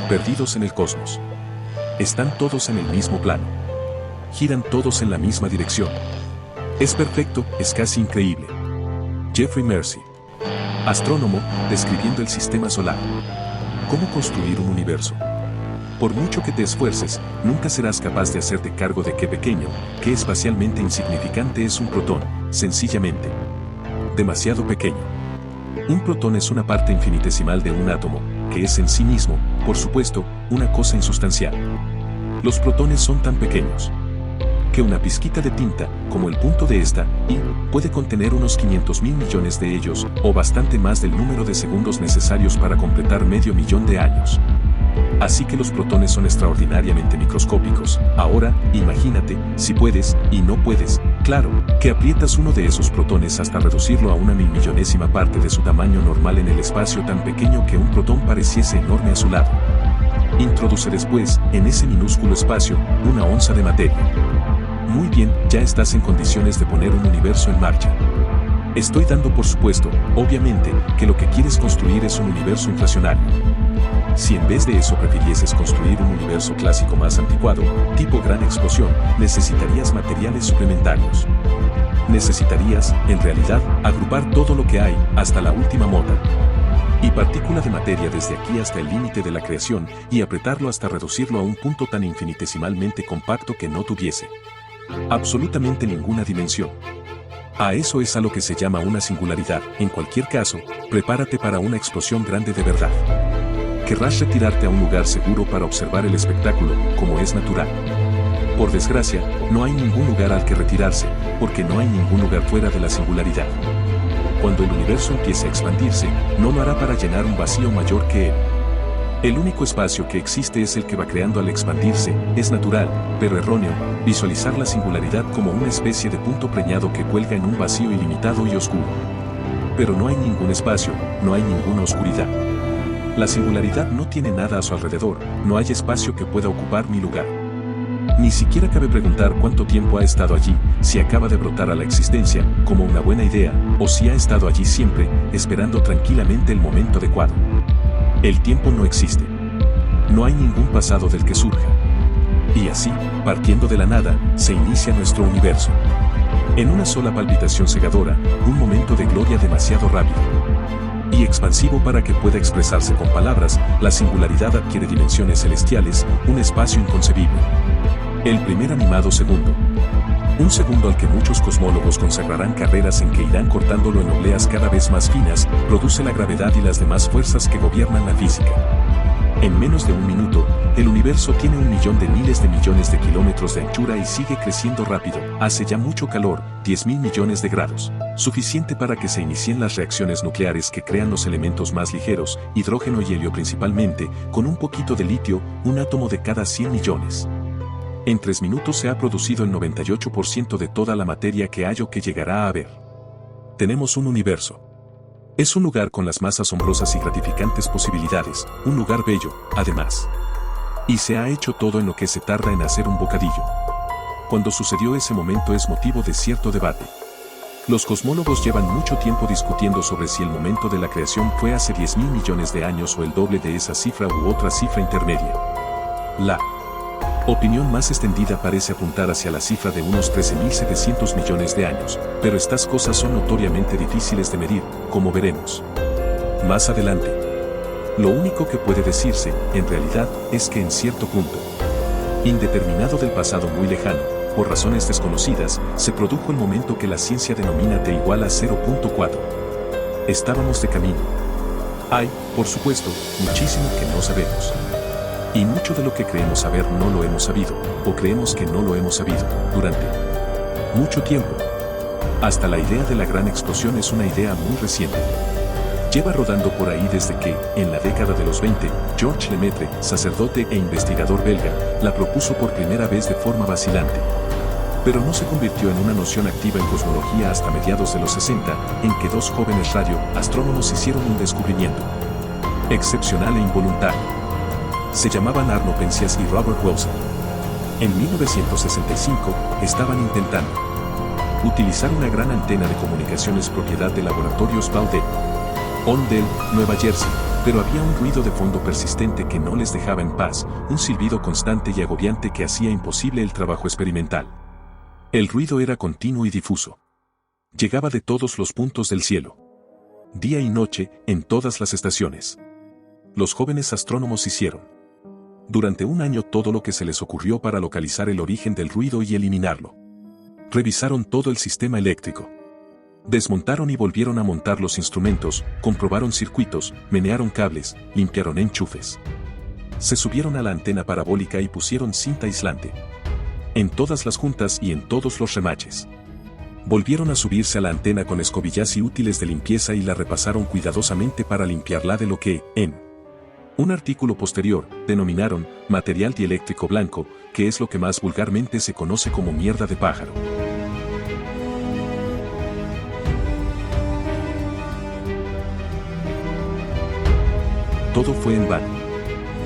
perdidos en el cosmos. Están todos en el mismo plano. Giran todos en la misma dirección. Es perfecto, es casi increíble. Jeffrey Mercy, astrónomo, describiendo el sistema solar. ¿Cómo construir un universo? Por mucho que te esfuerces, nunca serás capaz de hacerte cargo de qué pequeño, qué espacialmente insignificante es un protón, sencillamente. Demasiado pequeño. Un protón es una parte infinitesimal de un átomo, que es en sí mismo, por supuesto, una cosa insustancial. Los protones son tan pequeños que una pizquita de tinta, como el punto de esta, y puede contener unos 500.000 millones de ellos, o bastante más del número de segundos necesarios para completar medio millón de años. Así que los protones son extraordinariamente microscópicos. Ahora, imagínate, si puedes, y no puedes, claro, que aprietas uno de esos protones hasta reducirlo a una milmillonésima parte de su tamaño normal en el espacio tan pequeño que un protón pareciese enorme a su lado. Introduce después, en ese minúsculo espacio, una onza de materia. Muy bien, ya estás en condiciones de poner un universo en marcha. Estoy dando por supuesto, obviamente, que lo que quieres construir es un universo inflacionario. Si en vez de eso prefirieses construir un universo clásico más anticuado, tipo gran explosión, necesitarías materiales suplementarios. Necesitarías, en realidad, agrupar todo lo que hay, hasta la última mota y partícula de materia desde aquí hasta el límite de la creación, y apretarlo hasta reducirlo a un punto tan infinitesimalmente compacto que no tuviese absolutamente ninguna dimensión. A eso es a lo que se llama una singularidad. En cualquier caso, prepárate para una explosión grande de verdad. Querrás retirarte a un lugar seguro para observar el espectáculo, como es natural. Por desgracia, no hay ningún lugar al que retirarse, porque no hay ningún lugar fuera de la singularidad. Cuando el universo empiece a expandirse, no lo hará para llenar un vacío mayor que él. El único espacio que existe es el que va creando al expandirse. Es natural, pero erróneo, visualizar la singularidad como una especie de punto preñado que cuelga en un vacío ilimitado y oscuro. Pero no hay ningún espacio, no hay ninguna oscuridad. La singularidad no tiene nada a su alrededor, no hay espacio que pueda ocupar mi lugar. Ni siquiera cabe preguntar cuánto tiempo ha estado allí, si acaba de brotar a la existencia, como una buena idea, o si ha estado allí siempre, esperando tranquilamente el momento adecuado. El tiempo no existe. No hay ningún pasado del que surja. Y así, partiendo de la nada, se inicia nuestro universo. En una sola palpitación cegadora, un momento de gloria demasiado rápido y expansivo para que pueda expresarse con palabras, la singularidad adquiere dimensiones celestiales, un espacio inconcebible. El primer animado segundo. Un segundo al que muchos cosmólogos consagrarán carreras en que irán cortándolo en obleas cada vez más finas, produce la gravedad y las demás fuerzas que gobiernan la física. En menos de un minuto, el universo tiene 1.000.000 de miles de millones de kilómetros de anchura y sigue creciendo rápido. Hace ya mucho calor, 10.000 millones de grados. Suficiente para que se inicien las reacciones nucleares que crean los elementos más ligeros, hidrógeno y helio principalmente, con un poquito de litio, un átomo de cada 100 millones. En 3 minutos se ha producido el 98% de toda la materia que hay o que llegará a haber. Tenemos un universo. Es un lugar con las más asombrosas y gratificantes posibilidades, un lugar bello, además. Y se ha hecho todo en lo que se tarda en hacer un bocadillo. Cuando sucedió ese momento es motivo de cierto debate. Los cosmólogos llevan mucho tiempo discutiendo sobre si el momento de la creación fue hace 10.000 millones de años o el doble de esa cifra u otra cifra intermedia. La opinión más extendida parece apuntar hacia la cifra de unos 13.700 millones de años, pero estas cosas son notoriamente difíciles de medir, como veremos más adelante. Lo único que puede decirse, en realidad, es que en cierto punto indeterminado del pasado muy lejano, por razones desconocidas, se produjo el momento que la ciencia denomina T igual a 0.4. Estábamos de camino. Hay, por supuesto, muchísimo que no sabemos. Y mucho de lo que creemos saber no lo hemos sabido, o creemos que no lo hemos sabido, durante mucho tiempo. Hasta la idea de la gran explosión es una idea muy reciente. Lleva rodando por ahí desde que, en la década de los 20, Georges Lemaitre, sacerdote e investigador belga, la propuso por primera vez de forma vacilante. Pero no se convirtió en una noción activa en cosmología hasta mediados de los 60, en que dos jóvenes radioastrónomos hicieron un descubrimiento excepcional e involuntario. Se llamaban Arno Penzias y Robert Wilson. En 1965, estaban intentando utilizar una gran antena de comunicaciones propiedad de Laboratorios Bell de Ondale, Nueva Jersey. Pero había un ruido de fondo persistente que no les dejaba en paz, un silbido constante y agobiante que hacía imposible el trabajo experimental. El ruido era continuo y difuso. Llegaba de todos los puntos del cielo. Día y noche, en todas las estaciones. Los jóvenes astrónomos hicieron durante un año todo lo que se les ocurrió para localizar el origen del ruido y eliminarlo. Revisaron todo el sistema eléctrico. Desmontaron y volvieron a montar los instrumentos, comprobaron circuitos, menearon cables, limpiaron enchufes. Se subieron a la antena parabólica y pusieron cinta aislante. En todas las juntas y en todos los remaches. Volvieron a subirse a la antena con escobillas y útiles de limpieza y la repasaron cuidadosamente para limpiarla de lo que, en un artículo posterior, denominaron material dieléctrico blanco, que es lo que más vulgarmente se conoce como mierda de pájaro. Todo fue en vano.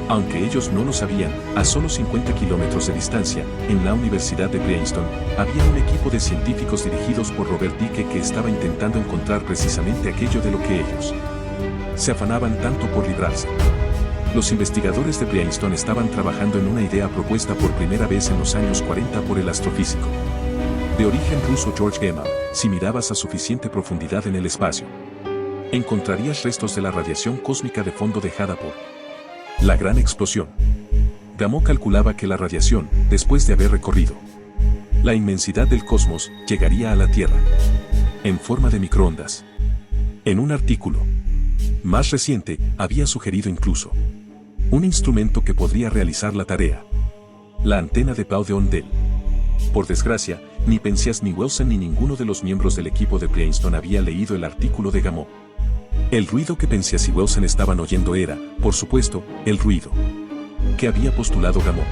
Aunque ellos no lo sabían, a solo 50 kilómetros de distancia, en la Universidad de Princeton, había un equipo de científicos dirigidos por Robert Dicke que estaba intentando encontrar precisamente aquello de lo que ellos se afanaban tanto por librarse. Los investigadores de Princeton estaban trabajando en una idea propuesta por primera vez en los años 40 por el astrofísico de origen ruso George Gamow. Si mirabas a suficiente profundidad en el espacio, encontrarías restos de la radiación cósmica de fondo dejada por la gran explosión. Gamow calculaba que la radiación, después de haber recorrido la inmensidad del cosmos, llegaría a la Tierra en forma de microondas. En un artículo más reciente, había sugerido incluso un instrumento que podría realizar la tarea: la antena de Pau de Ondel. Por desgracia, ni Penzias ni Wilson ni ninguno de los miembros del equipo de Princeton había leído el artículo de Gamow. El ruido que Penzias y Wilson estaban oyendo era, por supuesto, el ruido que había postulado Gamow.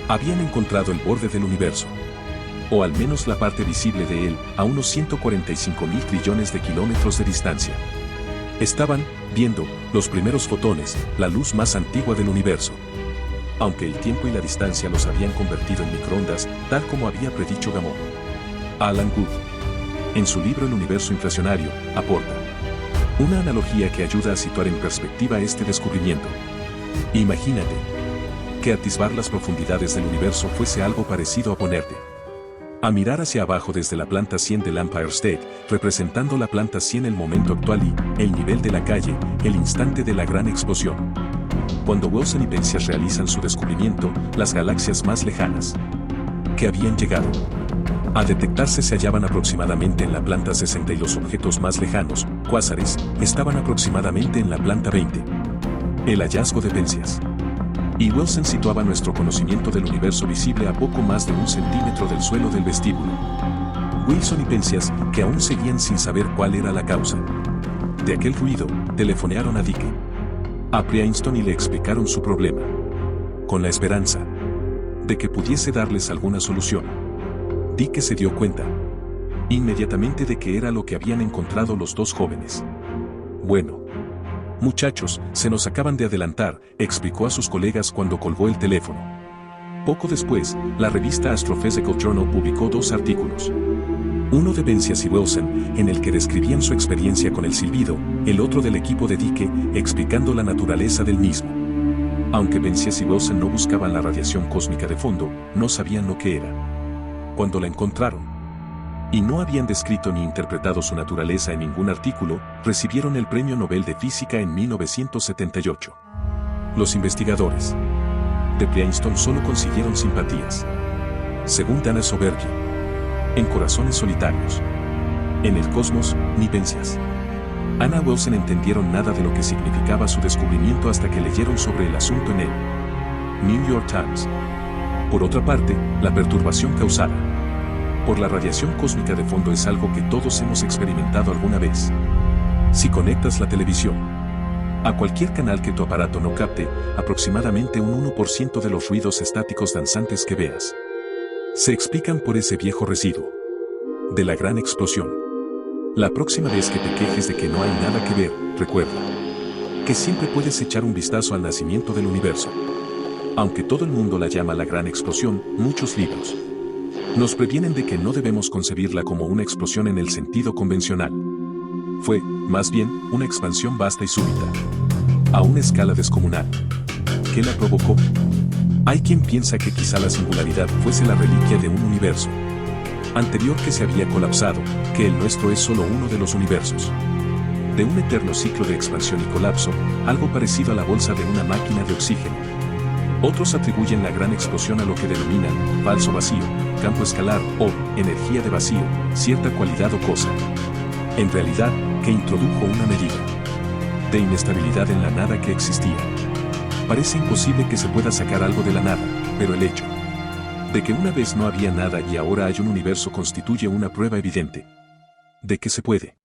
Habían encontrado el borde del universo, o al menos la parte visible de él, a unos 145.000 trillones de kilómetros de distancia. Estaban viendo los primeros fotones, la luz más antigua del universo. Aunque el tiempo y la distancia los habían convertido en microondas, tal como había predicho Gamow. Alan Guth, en su libro El universo inflacionario, aporta una analogía que ayuda a situar en perspectiva este descubrimiento. Imagínate que atisbar las profundidades del universo fuese algo parecido a ponerte a mirar hacia abajo desde la planta 100 del Empire State, representando la planta 100 el momento actual y el nivel de la calle, el instante de la gran explosión. Cuando Wilson y Penzias realizan su descubrimiento, las galaxias más lejanas que habían llegado a detectarse se hallaban aproximadamente en la planta 60 y los objetos más lejanos, cuásares, estaban aproximadamente en la planta 20. El hallazgo de Penzias y Wilson situaba nuestro conocimiento del universo visible a poco más de 1 centímetro del suelo del vestíbulo. Wilson y Penzias, que aún seguían sin saber cuál era la causa de aquel ruido, telefonearon a Dicke, a Princeton, y le explicaron su problema, con la esperanza de que pudiese darles alguna solución. Dicke se dio cuenta inmediatamente de que era lo que habían encontrado los dos jóvenes. Bueno, muchachos, se nos acaban de adelantar, explicó a sus colegas cuando colgó el teléfono. Poco después, la revista Astrophysical Journal publicó 2 artículos. Uno de Penzias y Wilson, en el que describían su experiencia con el silbido, el otro del equipo de Dicke, explicando la naturaleza del mismo. Aunque Penzias y Wilson no buscaban la radiación cósmica de fondo, no sabían lo que era. Cuando la encontraron, y no habían descrito ni interpretado su naturaleza en ningún artículo, recibieron el Premio Nobel de Física en 1978. Los investigadores de Princeton solo consiguieron simpatías. Según Dana Sobergi, en Corazones Solitarios, en el cosmos, ni Penzias Anna Wilson entendieron nada de lo que significaba su descubrimiento hasta que leyeron sobre el asunto en el New York Times. Por otra parte, la perturbación causada por la radiación cósmica de fondo es algo que todos hemos experimentado alguna vez. Si conectas la televisión a cualquier canal que tu aparato no capte, aproximadamente un 1% de los ruidos estáticos danzantes que veas se explican por ese viejo residuo de la gran explosión. La próxima vez que te quejes de que no hay nada que ver, recuerda que siempre puedes echar un vistazo al nacimiento del universo. Aunque todo el mundo la llama la gran explosión, muchos libros nos previenen de que no debemos concebirla como una explosión en el sentido convencional. Fue, más bien, una expansión vasta y súbita a una escala descomunal. ¿Qué la provocó? Hay quien piensa que quizá la singularidad fuese la reliquia de un universo anterior que se había colapsado, que el nuestro es solo uno de los universos. De un eterno ciclo de expansión y colapso, algo parecido a la bolsa de una máquina de oxígeno. Otros atribuyen la gran explosión a lo que denominan falso vacío, campo escalar o energía de vacío, cierta cualidad o cosa. En realidad, que introdujo una medida de inestabilidad en la nada que existía. Parece imposible que se pueda sacar algo de la nada, pero el hecho de que una vez no había nada y ahora hay un universo constituye una prueba evidente de que se puede.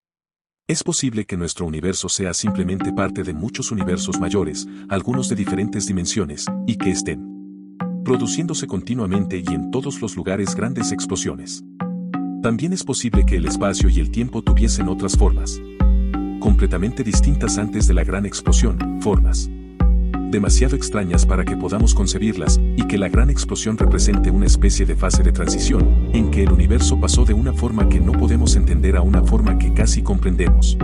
Es posible que nuestro universo sea simplemente parte de muchos universos mayores, algunos de diferentes dimensiones, y que estén produciéndose continuamente y en todos los lugares grandes explosiones. También es posible que el espacio y el tiempo tuviesen otras formas completamente distintas antes de la gran explosión, formas demasiado extrañas para que podamos concebirlas, y que la gran explosión represente una especie de fase de transición, en que el universo pasó de una forma que no podemos entender a una forma que casi comprendemos.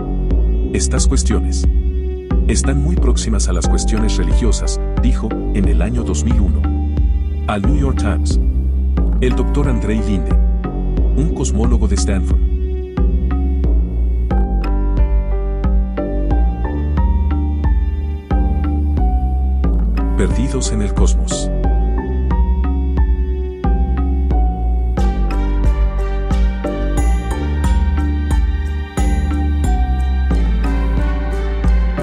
Estas cuestiones están muy próximas a las cuestiones religiosas, dijo, en el año 2001, al New York Times, el Dr. Andrei Linde, un cosmólogo de Stanford. Perdidos en el cosmos.